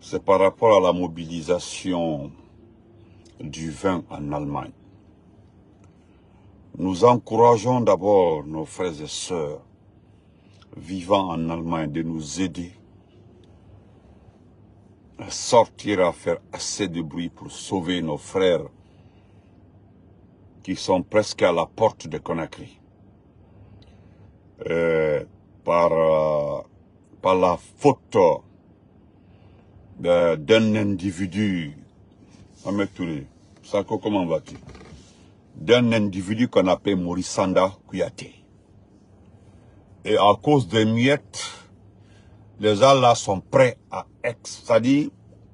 c'est par rapport à la mobilisation du vin en Allemagne. Nous encourageons d'abord nos frères et sœurs vivant en Allemagne de nous aider à sortir, à faire assez de bruit pour sauver nos frères qui sont presque à la porte de Conakry. Par la faute d'un individu, Ahmed Touré, Sako, comment vas-tu? D'un individu qu'on appelle Morissanda Kouyaté. Et à cause des miettes, les gens là sont prêts à c'est-à-dire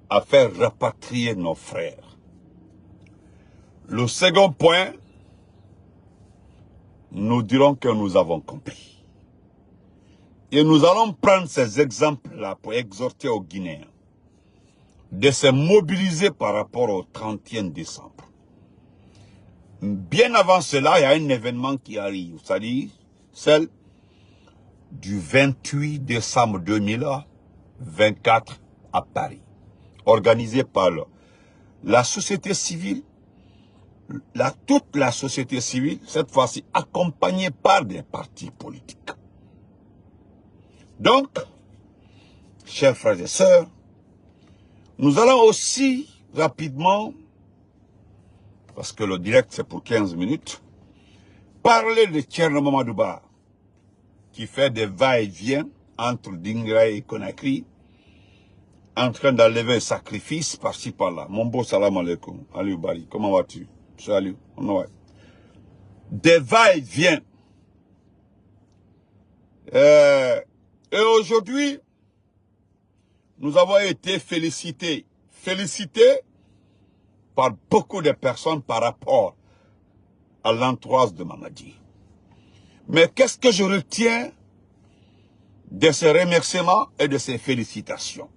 à faire rapatrier nos frères. Le second point, nous dirons que nous avons compris. Et nous allons prendre ces exemples-là pour exhorter aux Guinéens de se mobiliser par rapport au 31 décembre. Bien avant cela, il y a un événement qui arrive, c'est-à-dire celle du 28 décembre 2024 à Paris, organisé par la société civile, toute la société civile, cette fois-ci accompagnée par des partis politiques. Donc, chers frères et sœurs, nous allons aussi rapidement, parce que le direct c'est pour 15 minutes, parler de Thierno Mamadouba, qui fait des va-et-vient entre Dingra et Conakry, en train d'enlever un sacrifice par-ci par-là. Mon beau salam alaikum. Aliou Bari, comment vas-tu? Salut. Ouais. Des va-et-vient. Et aujourd'hui, nous avons été félicités par beaucoup de personnes par rapport à l'entourage de Mamadi. Mais qu'est-ce que je retiens de ces remerciements et de ces félicitations?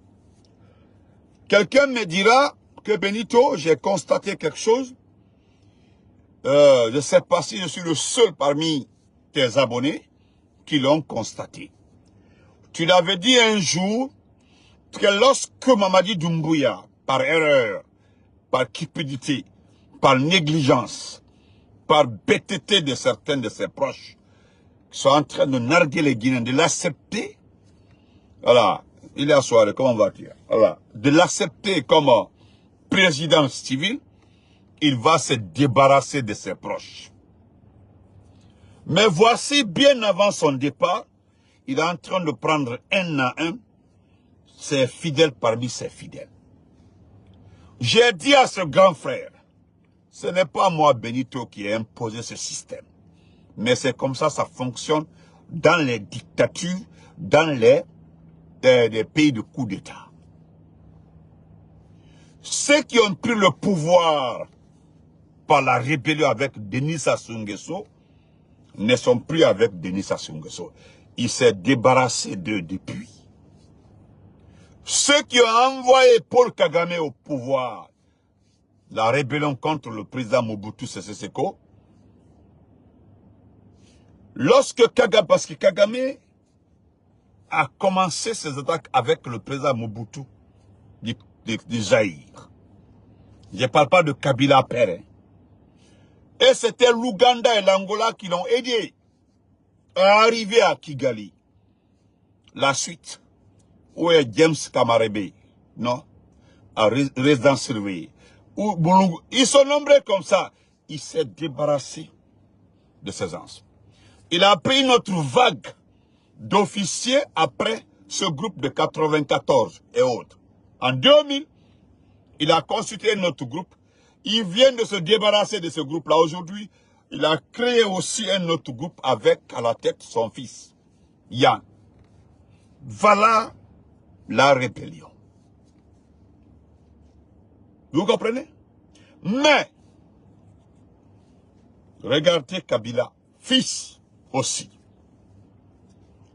Quelqu'un me dira que Benito, j'ai constaté quelque chose. Je ne sais pas si je suis le seul parmi tes abonnés qui l'ont constaté. Tu l'avais dit un jour que lorsque Mamadi Doumbouya, par erreur, par cupidité, par négligence, par bêteté de certains de ses proches, qui sont en train de narguer les Guinéens, de l'accepter, voilà, il est à soirée, comment va-t-il? Voilà, de l'accepter comme président civil, il va se débarrasser de ses proches. Mais voici, bien avant son départ, il est en train de prendre un à un ses fidèles parmi ses fidèles. J'ai dit à ce grand frère, ce n'est pas moi, Benito, qui ai imposé ce système. Mais c'est comme ça fonctionne dans les dictatures, dans les pays de coup d'État. Ceux qui ont pris le pouvoir par la rébellion avec Denis Sassou Nguesso ne sont plus avec Denis Sassou Nguesso. Il s'est débarrassé d'eux depuis. Ceux qui ont envoyé Paul Kagame au pouvoir, la rébellion contre le président Mobutu Sese Seko, lorsque Kagame, parce que Kagame a commencé ses attaques avec le président Mobutu du Zaïre. Je ne parle pas de Kabila Père. Et c'était l'Ouganda et l'Angola qui l'ont aidé à arriver à Kigali. La suite, où est James Kamarebe, non? À résidence surveillée. Ils sont nombreux comme ça. Il s'est débarrassé de ses anciens. Il a pris notre vague d'officiers après ce groupe de 94 et autres. En 2000, il a constitué notre groupe. Il vient de se débarrasser de ce groupe-là. Aujourd'hui, il a créé aussi un autre groupe avec à la tête son fils, Yann. Voilà la rébellion. Vous comprenez? Mais, regardez Kabila, fils aussi.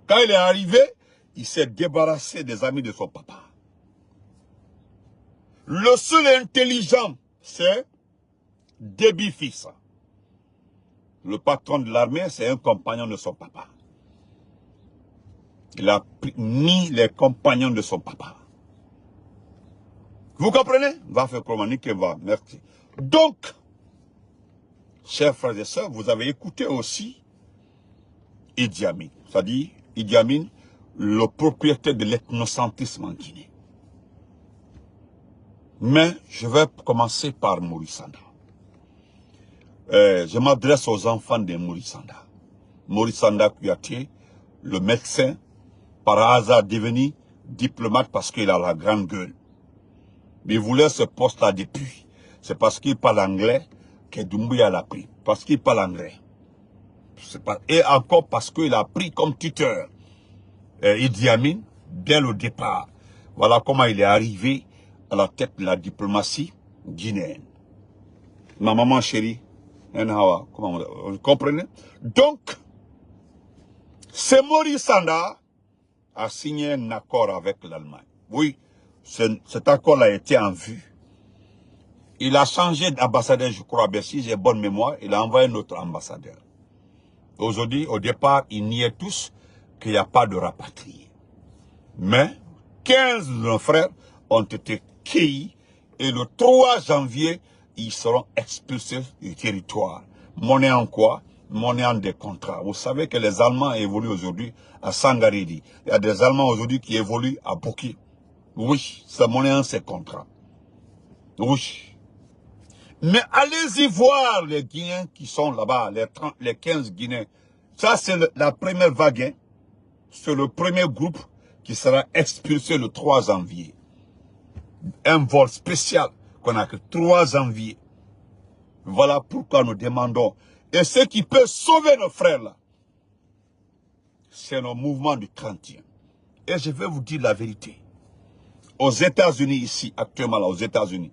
Quand il est arrivé, il s'est débarrassé des amis de son papa. Le seul intelligent, c'est Déby fils. Le patron de l'armée, c'est un compagnon de son papa. Il a mis les compagnons de son papa. Vous comprenez? Va faire chronique et va. Merci. Donc, chers frères et sœurs, vous avez écouté aussi Idi Amin. C'est-à-dire, Idi Amin, le propriétaire de l'ethnocentrisme en Guinée. Mais je vais commencer par Maurice Sanda. Je m'adresse aux enfants de Maurice Sanda. Maurice Sanda Kouyaté, le médecin, par hasard devenu diplomate parce qu'il a la grande gueule. Mais il voulait ce poste-là depuis. C'est parce qu'il parle anglais que Doumbouya l'a pris. Parce qu'il parle anglais. Et encore parce qu'il a pris comme tuteur Idi Amin dès le départ. Voilà comment il est arrivé à la tête de la diplomatie guinéenne. Ma maman chérie, vous comprenez? Donc, c'est Maurice Sanda a signé un accord avec l'Allemagne. Oui, cet accord a été en vue. Il a changé d'ambassadeur, je crois, bien si j'ai bonne mémoire, il a envoyé un autre ambassadeur. Aujourd'hui, au départ, ils niaient tous qu'il n'y a pas de rapatriés. Mais 15 de nos frères ont été cueillis et le 3 janvier, ils seront expulsés du territoire. Monnaie en quoi? Monnaie en des contrats. Vous savez que les Allemands évoluent aujourd'hui à Sangaridi. Il y a des Allemands aujourd'hui qui évoluent à Bouki. Oui, c'est monnaie en ces contrats. Oui. Mais allez-y voir les Guinéens qui sont là-bas, les 15 Guinéens. Ça, c'est la première vague. Hein. C'est le premier groupe qui sera expulsé le 3 janvier. Un vol spécial qu'on a que 3 janvier. Voilà pourquoi nous demandons. Et ce qui peut sauver nos frères là, c'est nos mouvements du 30e. Et je vais vous dire la vérité. Aux États-Unis, ici, actuellement là, aux États-Unis,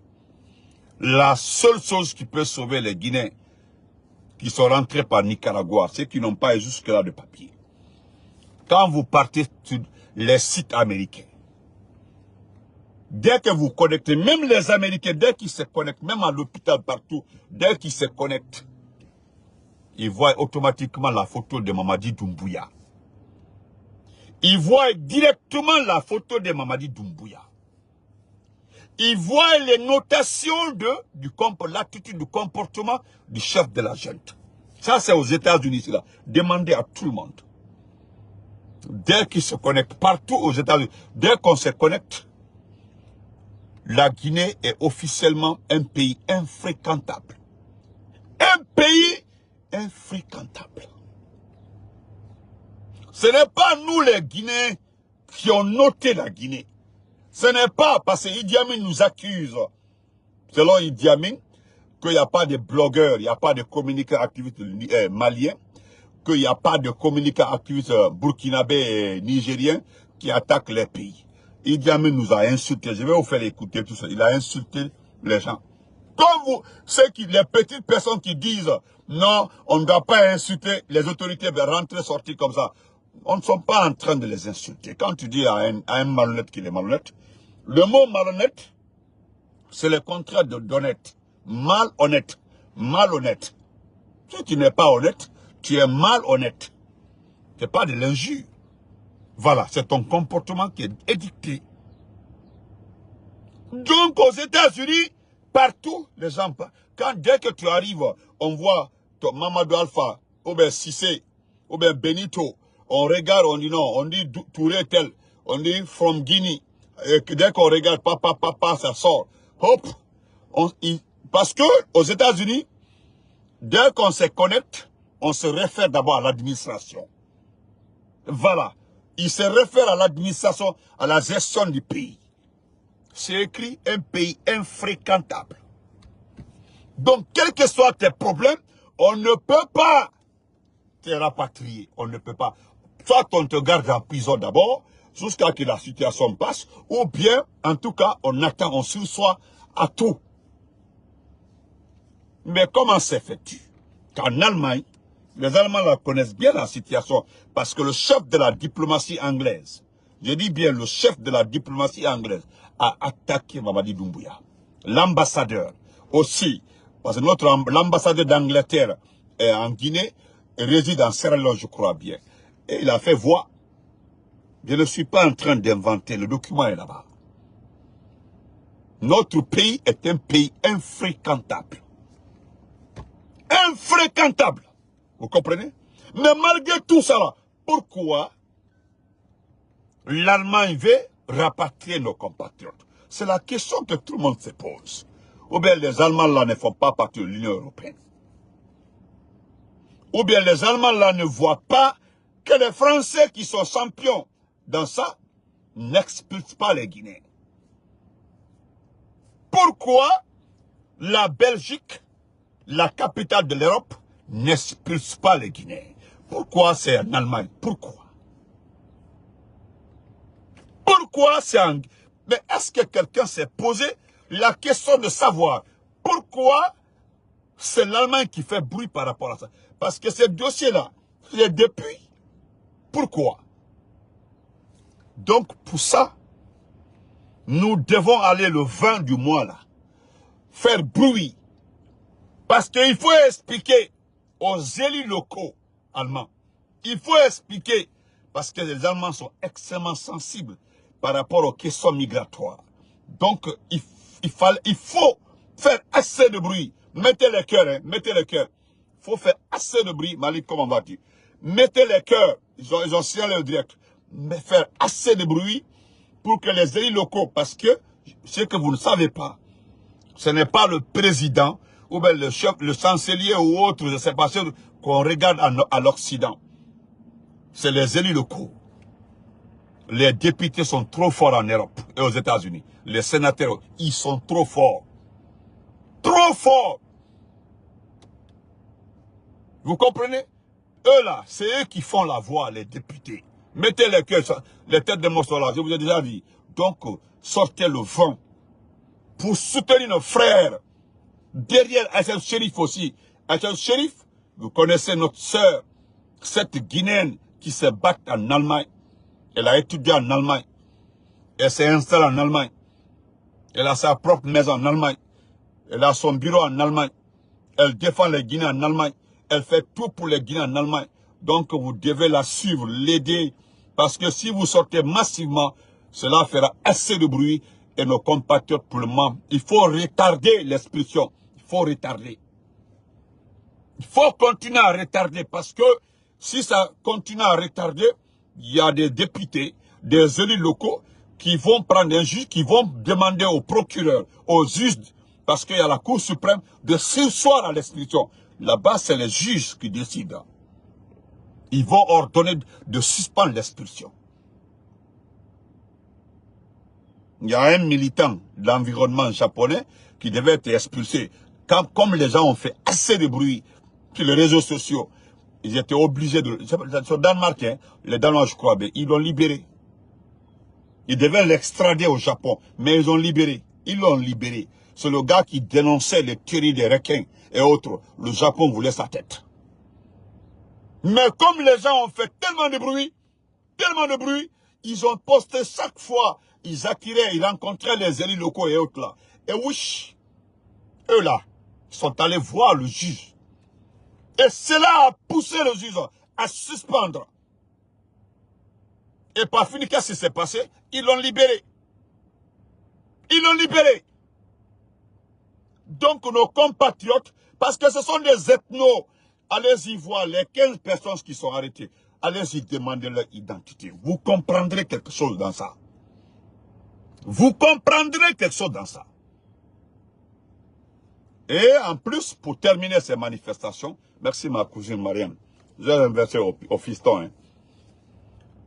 la seule chose qui peut sauver les Guinéens qui sont rentrés par Nicaragua, c'est qu'ils n'ont pas jusque-là de papier. Quand vous partez sur les sites américains, dès que vous connectez, même les Américains, dès qu'ils se connectent, même à l'hôpital partout, dès qu'ils se connectent, ils voient automatiquement la photo de Mamadi Doumbouya. Ils voient directement la photo de Mamadi Doumbouya. Ils voient les notations de l'attitude du comportement du chef de la junte. Ça, c'est aux États-Unis, là. Demandez à tout le monde. Dès qu'ils se connectent partout aux États-Unis, dès qu'on se connecte, la Guinée est officiellement un pays infréquentable. Un pays infréquentable. Ce n'est pas nous les Guinéens qui ont noté la Guinée. Ce n'est pas parce que Idi Amin nous accuse, selon Idi Amin, qu'il n'y a pas de blogueurs, il n'y a pas de communicants activistes maliens, qu'il n'y a pas de communicants activistes burkinabés et nigériens qui attaquent les pays. Idi Amin nous a insultés. Je vais vous faire écouter tout ça. Il a insulté les gens. Comme vous, les petites personnes qui disent non, on ne doit pas insulter les autorités, rentrer, sortir comme ça. On ne sont pas en train de les insulter. Quand tu dis à un malhonnête qu'il est malhonnête, le mot malhonnête, c'est le contraire de d'honnête. Malhonnête. Malhonnête. Si tu n'es pas honnête, tu es malhonnête. Ce n'est pas de l'injure. Voilà, c'est ton comportement qui est édicté. Donc aux États-Unis, partout, les gens, dès que tu arrives, on voit Mamadou Alpha, ou bien Cissé, ou bien Benito, on regarde, on dit non, on dit Touré tel, on dit from Guinea. Et dès qu'on regarde, papa, ça sort. Hop, parce que aux États-Unis, dès qu'on se connecte, on se réfère d'abord à l'administration. Voilà. Il se réfère à l'administration, à la gestion du pays. C'est écrit un pays infréquentable. Donc, quels que soient tes problèmes, on ne peut pas te rapatrier. On ne peut pas. Soit on te garde en prison d'abord, jusqu'à ce que la situation passe, ou bien, en tout cas, on attend, on sursoit à tout. Mais comment se fait-il qu'en Allemagne, les Allemands la connaissent bien la situation, parce que le chef de la diplomatie anglaise, je dis bien le chef de la diplomatie anglaise, a attaqué Mamadi Doumbouya. L'ambassadeur aussi, parce que l'ambassadeur d'Angleterre en Guinée réside en Sierra Leone, je crois bien. Et il a fait voir. Je ne suis pas en train d'inventer, le document est là-bas. Notre pays est un pays infréquentable. Infréquentable. Vous comprenez? Mais malgré tout ça, pourquoi l'Allemagne veut rapatrier nos compatriotes? C'est la question que tout le monde se pose. Ou bien les Allemands là ne font pas partie de l'Union européenne. Ou bien les Allemands là ne voient pas que les Français qui sont champions dans ça n'expulsent pas les Guinéens. Pourquoi la Belgique, la capitale de l'Europe, n'expulse pas les Guinéens? Pourquoi c'est en Allemagne? Pourquoi? Pourquoi c'est en... Mais est-ce que quelqu'un s'est posé la question de savoir pourquoi c'est l'Allemagne qui fait bruit par rapport à ça? Parce que ce dossier-là, c'est depuis. Pourquoi? Donc, pour ça, nous devons aller le 20 du mois là, faire bruit. Parce qu'il faut expliquer aux élus locaux allemands. Il faut expliquer, parce que les Allemands sont extrêmement sensibles par rapport aux questions migratoires. Donc, il faut faire assez de bruit. Mettez les cœurs, hein, mettez les cœurs. Il faut faire assez de bruit. Malik, comment vas-tu? Mettez les cœurs. Ils ont signalé le direct. Mais faire assez de bruit pour que les élus locaux, parce que ce que vous ne savez pas, ce n'est pas le président ou bien le chef, le chancelier ou autre, je ne sais pas, qu'on regarde à l'Occident. C'est les élus locaux. Les députés sont trop forts en Europe et aux États-Unis. Les sénateurs, ils sont trop forts. Trop forts. Vous comprenez? Eux là, c'est eux qui font la voix, les députés. Mettez les cœurs, les têtes de morceaux là, je vous ai déjà dit. Donc, sortez le vent pour soutenir nos frères. Derrière Aïcha Chérif aussi. Aïcha Chérif, vous connaissez notre sœur, cette Guinéenne qui se bat en Allemagne. Elle a étudié en Allemagne. Elle s'est installée en Allemagne. Elle a sa propre maison en Allemagne. Elle a son bureau en Allemagne. Elle défend les Guinéens en Allemagne. Elle fait tout pour les Guinéens en Allemagne. Donc vous devez la suivre, l'aider. Parce que si vous sortez massivement, cela fera assez de bruit. Et nos compatriotes pour le moment, il faut retarder l'expulsion. Il faut retarder. Il faut continuer à retarder. Parce que si ça continue à retarder, il y a des députés, des élus locaux qui vont prendre un juge, qui vont demander au procureur, aux juges, parce qu'il y a la Cour suprême, de surseoir à l'expulsion. Là-bas, c'est les juges qui décident. Ils vont ordonner de suspendre l'expulsion. Il y a un militant de l'environnement japonais qui devait être expulsé. Comme les gens ont fait assez de bruit sur les réseaux sociaux, ils étaient obligés de... C'est au Danemark, hein, les Danois, je crois, ils l'ont libéré. Ils devaient l'extrader au Japon, mais ils ont libéré. Ils l'ont libéré. C'est le gars qui dénonçait les tueries des requins et autres. Le Japon voulait sa tête. Mais comme les gens ont fait tellement de bruit, ils ont posté chaque fois, ils attiraient, ils rencontraient les élus locaux et autres là. Et oui, eux là, ils sont allés voir le juge. Et cela a poussé le juge à suspendre. Et par fini, qu'est-ce qui s'est passé? Ils l'ont libéré. Ils l'ont libéré. Donc nos compatriotes, parce que ce sont des ethnos, allez-y voir les 15 personnes qui sont arrêtées. Allez-y demander leur identité. Vous comprendrez quelque chose dans ça. Vous comprendrez quelque chose dans ça. Et en plus, pour terminer ces manifestations, merci ma cousine Marianne, j'ai inversé au fiston. Hein.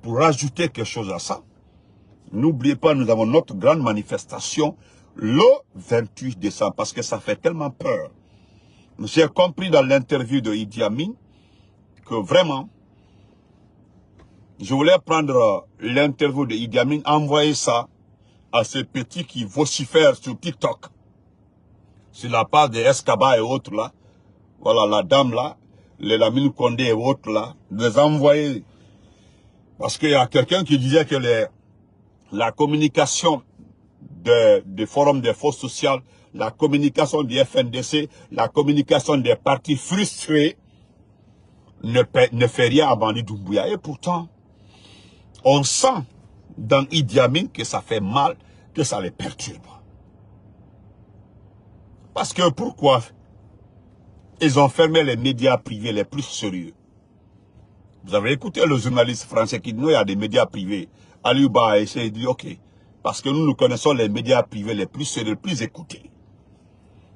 Pour rajouter quelque chose à ça, n'oubliez pas, nous avons notre grande manifestation le 28 décembre, parce que ça fait tellement peur. J'ai compris dans l'interview de Idi Amin que vraiment, je voulais prendre l'interview de Idi Amin, envoyer ça à ces petits qui vocifèrent sur TikTok, sur la part des Escaba et autres là. Voilà, la dame là, les Lamine Condé et autres là, les envoyer. Parce qu'il y a quelqu'un qui disait que la communication des forums des forces sociales, la communication du FNDC, la communication des partis frustrés ne fait rien à Bandi Doumbouya. Et pourtant, on sent dans Idi Amin que ça fait mal, que ça les perturbe. Parce que pourquoi ils ont fermé les médias privés les plus sérieux? Vous avez écouté le journaliste français qui dit non, il y a des médias privés. Aliouba a essayé de dire ok. Parce que nous connaissons les médias privés les plus sérieux, les plus écoutés.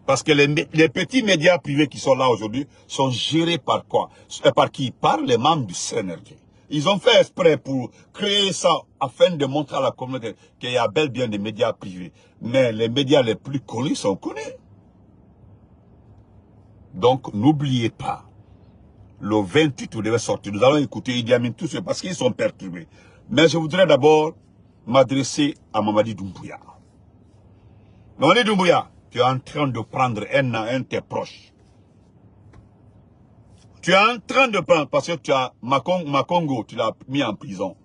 Parce que les petits médias privés qui sont là aujourd'hui sont gérés par quoi? Par qui? Par les membres du CNRD. Ils ont fait exprès pour créer ça afin de montrer à la communauté qu'il y a bel bien des médias privés. Mais les médias les plus connus sont connus. Donc, n'oubliez pas, le 28, vous devez sortir. Nous allons écouter Idi Amin tous parce qu'ils sont perturbés. Mais je voudrais d'abord m'adresser à Mamadi Doumbouya. Mamadi Doumbouya, tu es en train de prendre un à un tes proches. Tu es en train de prendre, parce que tu as Makongo, tu l'as mis en prison.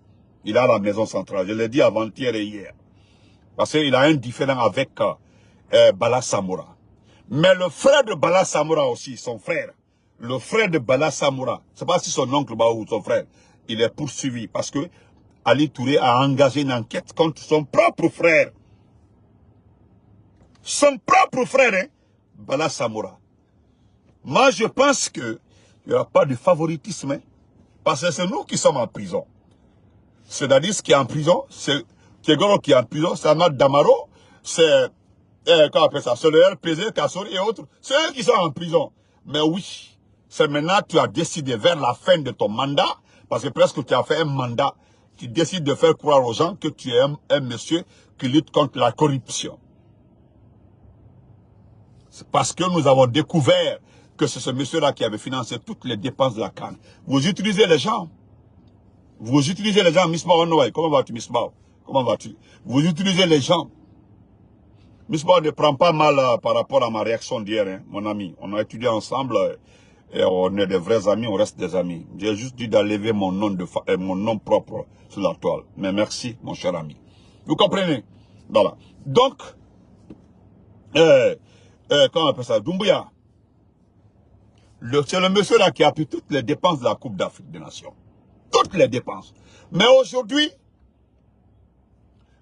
Il est à la maison centrale. Je l'ai dit avant-hier et hier. Parce qu'il a un différend avec Bala Samoura. Mais le frère de Bala Samoura aussi, son frère, le frère de Bala Samoura, je ne sais pas si son oncle ou son frère, il est poursuivi parce que Ali Touré a engagé une enquête contre son propre frère. Son propre frère, hein, Bala Samoura. Moi, je pense qu'il n'y aura pas de favoritisme, hein, parce que c'est nous qui sommes en prison. C'est-à-dire ce qui est en prison, c'est Kegoro qui est en prison, c'est Ahmad Damaro, c'est comment on appelle ça, c'est le RPZ, Kassori et autres. C'est eux qui sont en prison. Mais oui, c'est maintenant que tu as décidé vers la fin de ton mandat, parce que presque tu as fait un mandat, tu décides de faire croire aux gens que tu es un monsieur qui lutte contre la corruption. C'est parce que nous avons découvert que c'est ce monsieur-là qui avait financé toutes les dépenses de la CAN. Vous utilisez les gens. Vous utilisez les gens, Miss Mao. Comment vas-tu, Miss Mao? Comment vas-tu? Vous utilisez les gens. Miss Mao ne prend pas mal par rapport à ma réaction d'hier, hein, mon ami. On a étudié ensemble et on est des vrais amis, on reste des amis. J'ai juste dit d'enlever mon nom propre sur la toile. Mais merci, mon cher ami. Vous comprenez? Voilà. Donc, comment on appelle ça? Doumbouya. C'est le monsieur là qui a pris toutes les dépenses de la Coupe d'Afrique des Nations. Toutes les dépenses. Mais aujourd'hui,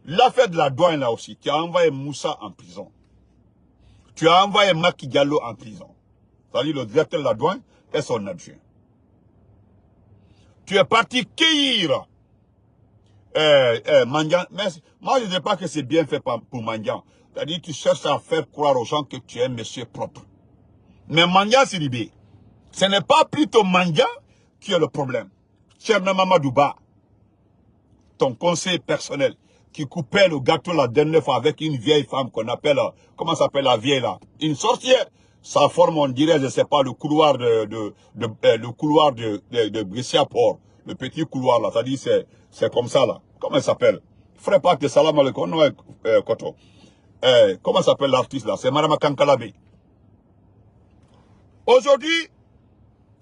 l'affaire de la douane là aussi, tu as envoyé Moussa en prison. Tu as envoyé Macky Diallo en prison. C'est-à-dire le directeur de la douane et son adjoint. Tu es parti cueillir Mandian. Mais moi, je ne dis pas que c'est bien fait pour Mandian. C'est-à-dire que tu cherches à faire croire aux gens que tu es un monsieur propre. Mais Mandian Sidibé, ce n'est pas plutôt Mandian qui est le problème. Tcherna Mamadouba, ton conseiller personnel, qui coupait le gâteau la dernière fois avec une vieille femme qu'on appelle, comment s'appelle la vieille là? Une sorcière. Sa forme, on dirait, je ne sais pas, le couloir le couloir de Brescia-Port. Le petit couloir là, c'est-à-dire c'est comme ça là. Comment elle s'appelle? Frère Pâques de Salam Alaikum, non, Koto. Comment s'appelle l'artiste là? C'est Marama Kankalabe. Aujourd'hui,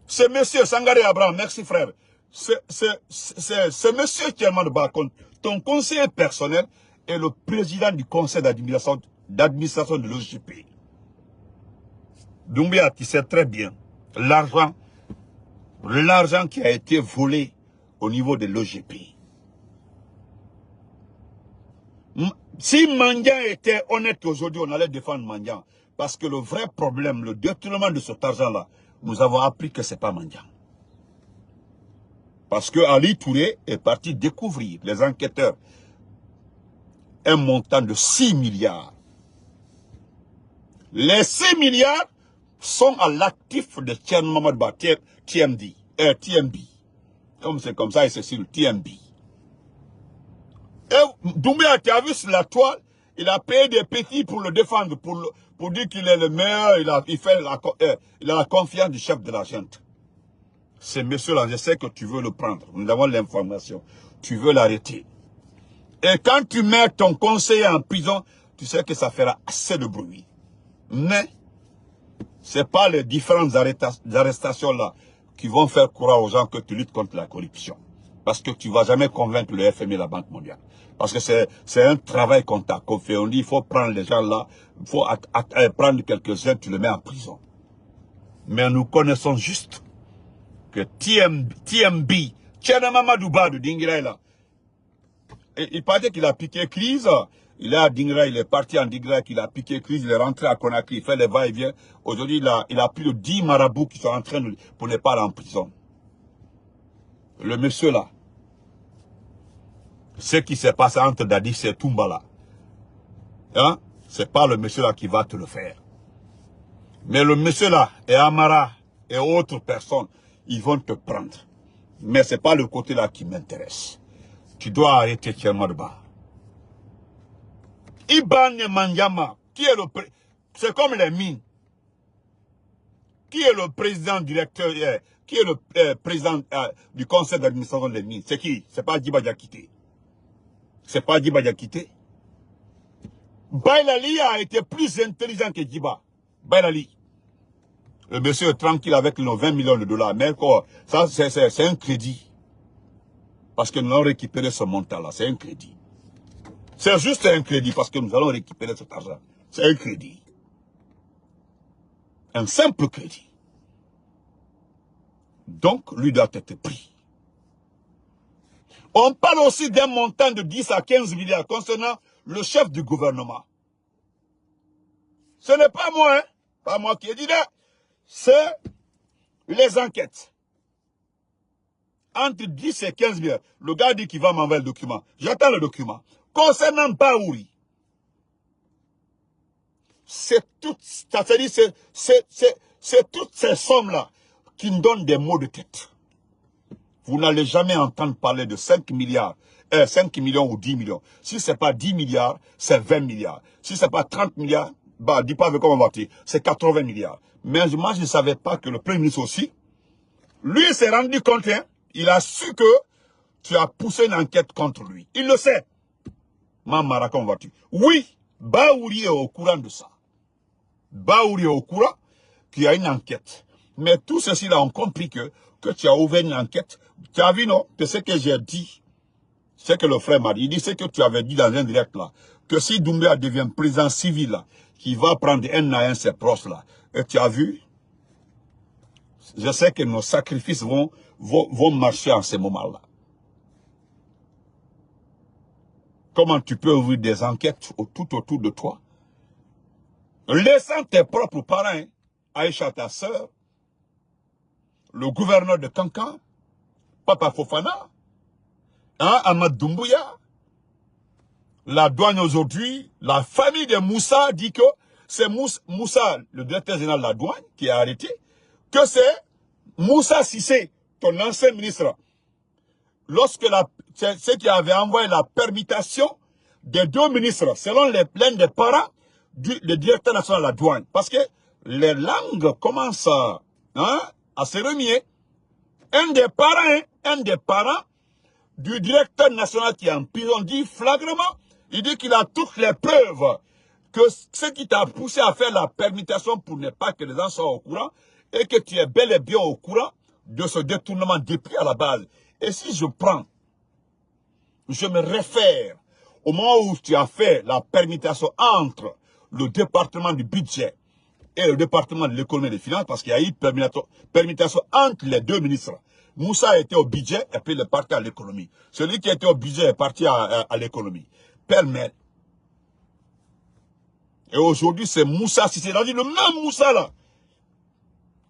ce monsieur Sangaré Abraham, merci frère. Ce monsieur Tierman de Bakon, ton conseiller personnel est le président du conseil d'administration de l'OGP. Doumbouya, tu sais très bien, l'argent qui a été volé au niveau de l'OGP. Si Mandian était honnête aujourd'hui, on allait défendre Mandian. Parce que le vrai problème, le détournement de cet argent-là, nous avons appris que ce n'est pas Mandian. Parce que Ali Touré est parti découvrir, les enquêteurs, un montant de 6 milliards. Les 6 milliards sont à l'actif de Tcherno Mamadouba, TMB. Comme c'est comme ça, et c'est sur le TMB. Et Doumbouya, tu as vu sur la toile, il a payé des petits pour le défendre, pour dire qu'il est le meilleur, il a la confiance du chef de la gente. Ce monsieur-là, je sais que tu veux le prendre. Nous avons l'information. Tu veux l'arrêter. Et quand tu mets ton conseiller en prison, tu sais que ça fera assez de bruit. Mais, ce n'est pas les différentes arrestations-là qui vont faire croire aux gens que tu luttes contre la corruption. Parce que tu ne vas jamais convaincre le FMI et la Banque mondiale. Parce que c'est un travail qu'on t'a fait. On dit il faut prendre les gens là, il faut prendre quelques-uns, tu les mets en prison. Mais nous connaissons juste que TMB, Tcherno Mamadouba de Dinguiraïla, il paraît qu'il a piqué crise Il est à Dingra, il est parti en Dingra, il a piqué crise, il est rentré à Conakry, il fait les va-et-vient. Aujourd'hui, il a plus de 10 marabouts qui sont en train de, pour ne pas aller en prison. Le monsieur là, ce qui s'est passé entre Dadis et Toumbala, hein, c'est pas le monsieur là qui va te le faire. Mais le monsieur là, et Amara, et autres personnes, ils vont te prendre. Mais c'est pas le côté là qui m'intéresse. Tu dois arrêter Tchermadba. Ibane Mandiama, qui est c'est comme les mines. Qui est le président directeur, qui est le président du conseil d'administration des mines? C'est qui? C'est pas Djiba Diakité. C'est pas Djiba Diakité. Bailali a été plus intelligent que Djiba. Bailali. Le monsieur est tranquille avec nos 20 millions de dollars. Mais quoi, ça, c'est un crédit. Parce que nous allons récupérer ce montant-là. C'est un crédit. C'est juste un crédit parce que nous allons récupérer cet argent. C'est un crédit. Un simple crédit. Donc, lui doit être pris. On parle aussi d'un montant de 10 à 15 milliards concernant le chef du gouvernement. Ce n'est pas moi, hein? Pas moi qui ai dit ça. C'est les enquêtes. Entre 10 et 15 milliards. Le gars dit qu'il va m'envoyer le document. J'attends le document. Concernant Baouri, c'est toutes ces sommes-là qui nous donnent des maux de tête. Vous n'allez jamais entendre parler de 5 milliards, 5 millions ou 10 millions. Si ce n'est pas 10 milliards, c'est 20 milliards. Si ce n'est pas 30 milliards, bah, dis pas avec comment on va dire, c'est 80 milliards. Mais moi, je ne savais pas que le Premier ministre aussi, lui s'est rendu compte, hein, il a su que tu as poussé une enquête contre lui. Il le sait. Mamara, comment vas-tu? Oui, Baouri est au courant de ça. Baouri est au courant qu'il y a une enquête. Mais tous ceux-ci-là ont compris que tu as ouvert une enquête. Tu as vu, non? C'est ce que j'ai dit. C'est que le frère m'a dit. Il dit ce que tu avais dit dans un direct là. Que si Doumbouya devient président civil là, qu'il va prendre un à un ses proches là. Et tu as vu? Je sais que nos sacrifices vont marcher en ce moment-là. Comment tu peux ouvrir des enquêtes tout autour de toi? Laissant tes propres parents, hein, Aïcha, ta sœur, le gouverneur de Kankan, Papa Fofana, hein, Ahmad Doumbouya, la douane aujourd'hui, la famille de Moussa dit que c'est Moussa, le directeur général de la douane, qui est arrêté, que c'est Moussa Sissé, ton ancien ministre, lorsque c'est qui avait envoyé la permutation des deux ministres, selon l'un des parents du directeur national de la douane. Parce que les langues commencent à se remuer. Un des parents du directeur national qui est en prison dit flagramment, il dit qu'il a toutes les preuves que ce qui t'a poussé à faire la permutation pour ne pas que les gens soient au courant et que tu es bel et bien au courant de ce détournement depuis à la base. Et si je me réfère au moment où tu as fait la permutation entre le département du budget et le département de l'économie et des finances, parce qu'il y a eu permutation entre les deux ministres. Moussa était au budget et puis il est parti à l'économie. Celui qui était au budget est parti à l'économie. Pêle-mêle. Et aujourd'hui, c'est Moussa, si c'est le même Moussa là,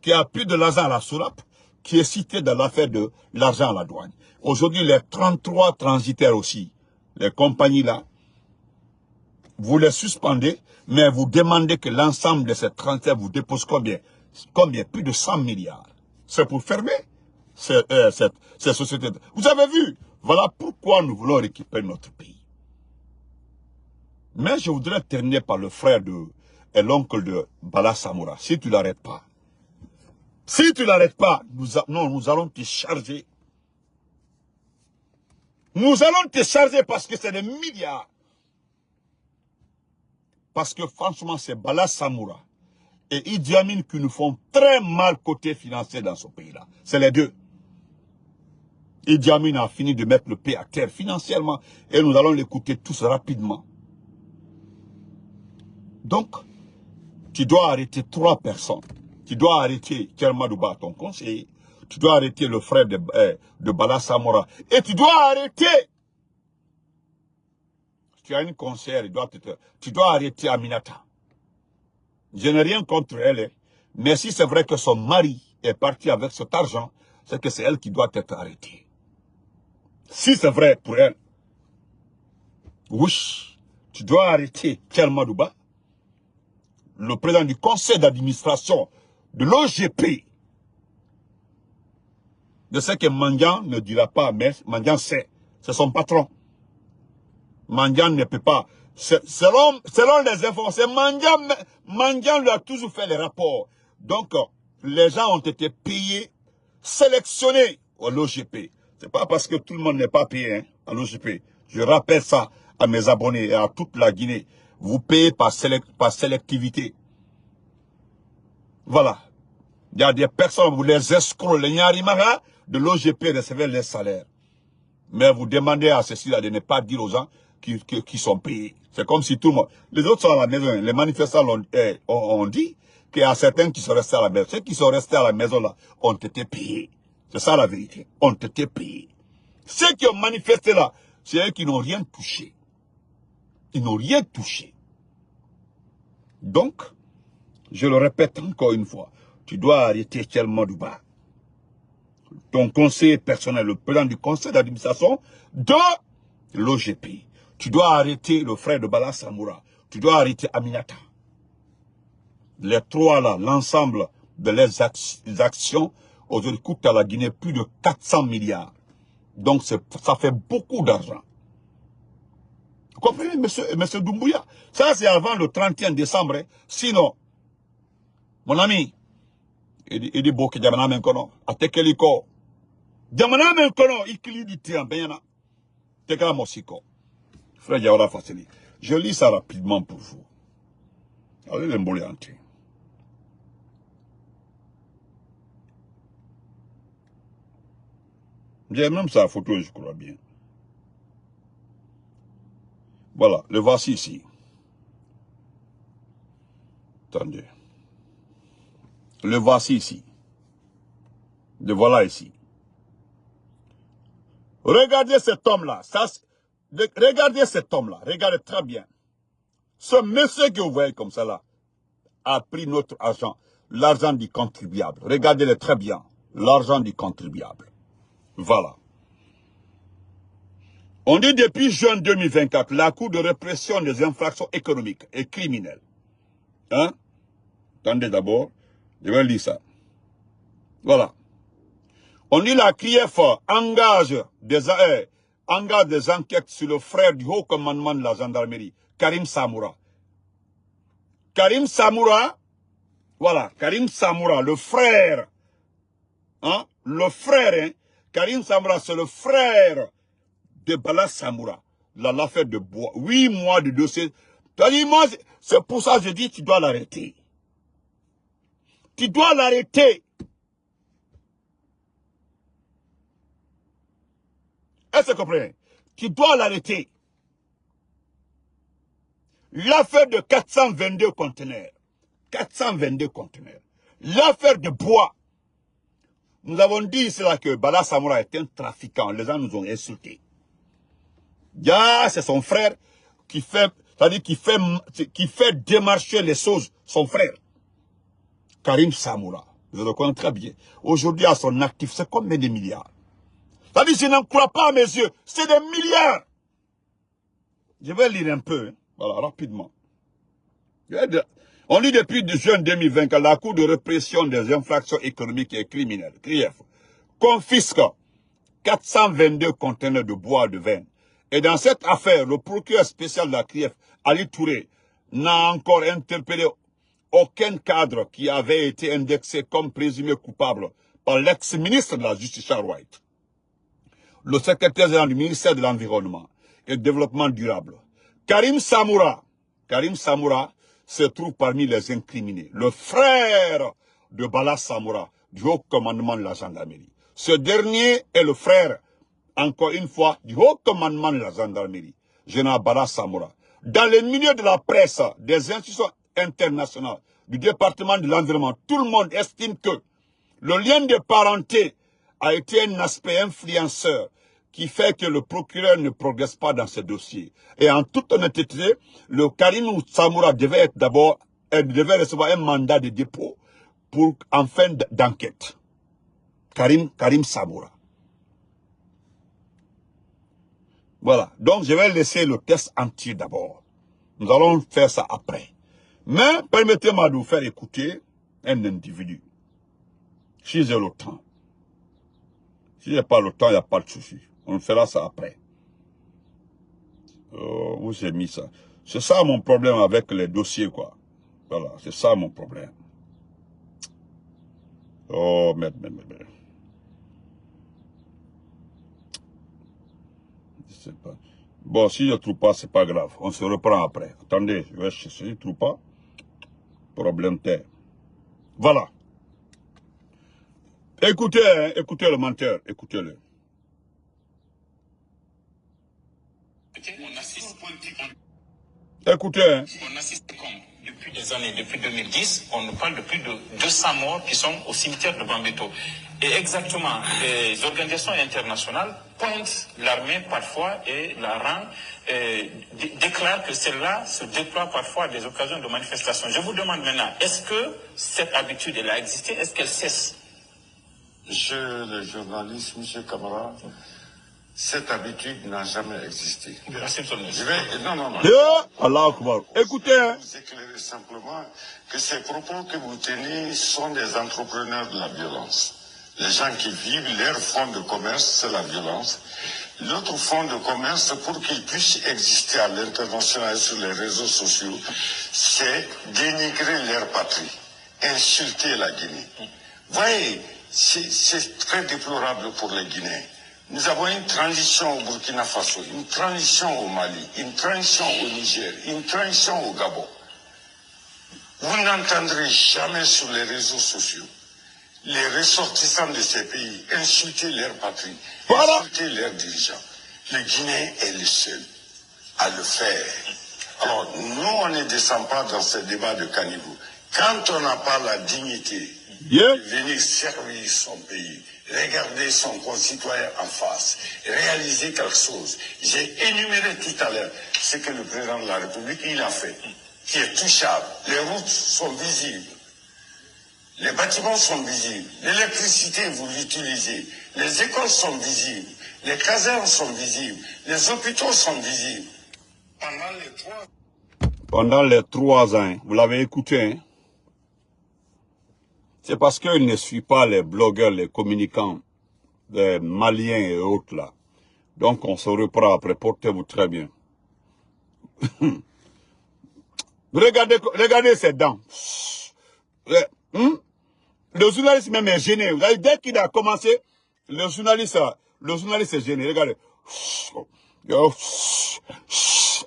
qui a pris de l'argent à la Sourap, qui est cité dans l'affaire de l'argent à la douane. Aujourd'hui, les 33 transitaires aussi, les compagnies là, vous les suspendez, mais vous demandez que l'ensemble de ces transitaires vous dépose combien? Plus de 100 milliards. C'est pour fermer ces sociétés. Vous avez vu? Voilà pourquoi nous voulons récupérer notre pays. Mais je voudrais terminer par le frère et l'oncle de Bala Samoura. Si tu ne l'arrêtes pas, nous allons te charger. Nous allons te charger parce que c'est des milliards. Parce que franchement, c'est Bala Samoura et Idi Amin qui nous font très mal côté financier dans ce pays-là. C'est les deux. Idi Amin a fini de mettre le pays à terre financièrement et nous allons l'écouter tous rapidement. Donc, tu dois arrêter 3 personnes. Tu dois arrêter Kermadouba, ton conseiller. Tu dois arrêter le frère de Bala Samoura. Et tu dois arrêter tu as une conseillère, tu dois arrêter Aminata. Je n'ai rien contre elle, hein. Mais si c'est vrai que son mari est parti avec cet argent, c'est que c'est elle qui doit être arrêtée. Si c'est vrai pour elle, oui, tu dois arrêter Kelmadouba, le président du conseil d'administration de l'OGP. Je sais que Mandian ne dira pas, mais Mandian sait, c'est son patron. Mandian ne peut pas. Selon les informations, Mandian lui a toujours fait les rapports. Donc, les gens ont été payés, sélectionnés au l'OGP. C'est pas parce que tout le monde n'est pas payé hein, à l'OGP. Je rappelle ça à mes abonnés et à toute la Guinée. Vous payez par sélectivité. Voilà. Il y a des personnes, vous les escrocs, les Nyarimara de l'OGP recevaient les salaires. Mais vous demandez à ceci-là de ne pas dire aux gens qui sont payés. C'est comme si tout le monde... Les autres sont à la maison. Les manifestants ont dit qu'il y a certains qui sont restés à la maison. Ceux qui sont restés à la maison là ont été payés. C'est ça la vérité. Ont été payés. Ceux qui ont manifesté là, c'est eux qui n'ont rien touché. Ils n'ont rien touché. Donc, je le répète encore une fois, tu dois arrêter Kelmadouba. Ton conseiller personnel, le président du conseil d'administration de l'OGP. Tu dois arrêter le frère de Bala Samoura. Tu dois arrêter Aminata. Les trois là, l'ensemble de les actions, aujourd'hui coûtent à la Guinée plus de 400 milliards. Donc ça fait beaucoup d'argent. Vous comprenez, monsieur Doumbouya? Ça c'est avant le 31 décembre. Hein. Sinon, mon ami, il dit beaucoup de Jamana Kono, à Tekeliko. Jamana Kono, il crie du tien, Benyana. Tekala Mosiko. Frère Yawara Fasseli. Je lis ça rapidement pour vous. Allez l'embouler entier. J'ai même sa photo, je crois bien. Voilà, le voici ici. Attendez. Le voici ici. Le voilà ici. Regardez cet homme-là. Regardez cet homme-là. Regardez très bien. Ce monsieur que vous voyez comme ça là a pris notre argent. L'argent du contribuable. Regardez-le très bien. L'argent du contribuable. Voilà. On dit depuis juin 2024, la Cour de répression des infractions économiques et criminelles. Hein? Attendez d'abord. Je vais lire ça. Voilà. On dit la CRIEF engage des enquêtes sur le frère du haut commandement de la gendarmerie, Karim Samoura. Karim Samoura, voilà, Karim Samoura, le frère, hein, hein, Karim Samoura, c'est le frère de Bala Samoura, l'affaire de bois, 8 mois de dossier. C'est pour ça que je dis, tu dois l'arrêter. Tu dois l'arrêter. Est-ce que vous comprenez? Tu dois l'arrêter. L'affaire de 422 conteneurs. 422 conteneurs. L'affaire de bois. Nous avons dit ici là que Bala Samoura est un trafiquant. Les gens nous ont insultés. C'est son frère qui fait, c'est-à-dire qui fait démarcher les choses. Son frère. Karim Samoura. Je le connais très bien. Aujourd'hui, à son actif, c'est combien de milliards? C'est-à-dire, je n'en crois pas à mes yeux. C'est des milliards. Je vais lire un peu. Hein. Voilà, rapidement. On lit depuis juin 2020 que la Cour de répression des infractions économiques et criminelles, CRIEF, confisque 422 conteneurs de bois de vin. Et dans cette affaire, le procureur spécial de la CRIEF, Ali Touré, n'a encore interpellé aucun cadre qui avait été indexé comme présumé coupable par l'ex-ministre de la Justice, Charles White. Le secrétaire général du ministère de l'Environnement et du Développement durable, Karim Samoura se trouve parmi les incriminés. Le frère de Bala Samoura, du haut commandement de la gendarmerie. Ce dernier est le frère, encore une fois, du haut commandement de la gendarmerie, général Bala Samoura. Dans les milieux de la presse, des institutions internationales, du département de l'environnement, tout le monde estime que le lien de parenté a été un aspect influenceur qui fait que le procureur ne progresse pas dans ce dossier. Et en toute honnêteté, le Karim Samoura devait recevoir un mandat de dépôt pour en fin d'enquête. Karim Samoura. Voilà. Donc, je vais laisser le test entier d'abord. Nous allons faire ça après. Mais, permettez-moi de vous faire écouter un individu. Si j'ai le temps. Si j'ai pas le temps, il n'y a pas de souci. On fera ça après. Oh, où j'ai mis ça? C'est ça mon problème avec les dossiers, quoi. Voilà, c'est ça mon problème. Oh, merde. Je sais pas. Bon, si je ne trouve pas, c'est pas grave. On se reprend après. Attendez, je vais chercher. Si je ne trouve pas, problème terre. Voilà. Écoutez, hein, écoutez le menteur, écoutez-le. Écoutez, hein. On assiste depuis des années, depuis 2010, on nous parle de plus de 200 morts qui sont au cimetière de Bambeto. Et exactement, les organisations internationales pointent l'armée parfois et la rang, déclarent que celle-là se déploie parfois à des occasions de manifestation. Je vous demande maintenant, est-ce que cette habitude, elle a existé? Est-ce qu'elle cesse? Monsieur le journaliste, monsieur Camara, cette habitude n'a jamais existé. Non. Allah Akbar. Écoutez, hein. Vous éclairer simplement que ces propos que vous tenez sont des entrepreneurs de la violence. Les gens qui vivent, leur fonds de commerce, c'est la violence. L'autre fonds de commerce, pour qu'ils puissent exister à l'international sur les réseaux sociaux, c'est dénigrer leur patrie, insulter la Guinée. Voyez, c'est très déplorable pour les Guinéens. Nous avons une transition au Burkina Faso, une transition au Mali, une transition au Niger, une transition au Gabon. Vous n'entendrez jamais sur les réseaux sociaux les ressortissants de ces pays insulter leur patrie, insulter leurs dirigeants. Le Guinéen est le seul à le faire. Alors, nous, on ne descend pas dans ce débat de caniveau. Quand on n'a pas la dignité de venir servir son pays, regarder son concitoyen en face, réaliser quelque chose. J'ai énuméré tout à l'heure ce que le président de la République, il a fait, qui est touchable. Les routes sont visibles. Les bâtiments sont visibles. L'électricité, vous l'utilisez. Les écoles sont visibles. Les casernes sont visibles. Les hôpitaux sont visibles. Pendant les 3 ans, vous l'avez écouté, hein? C'est parce qu'il ne suit pas les blogueurs, les communicants, les Maliens et autres là. Donc on se reprend après, portez-vous très bien. Regardez ses dents. Le journaliste même est gêné. Vous voyez, dès qu'il a commencé, le journaliste est gêné. Regardez.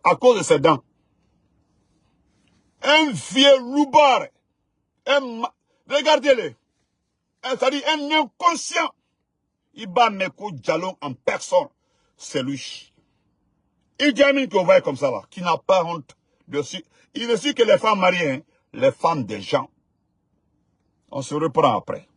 À cause de ses dents. Un vieux loupard. Regardez-le. C'est-à-dire un inconscient. Il bat Meko Diallo en personne. C'est lui. Il dit à mine qu'on va comme ça là, qui n'a pas honte dessus. Il ne suit que les femmes mariées, hein, les femmes des gens. On se reprend après.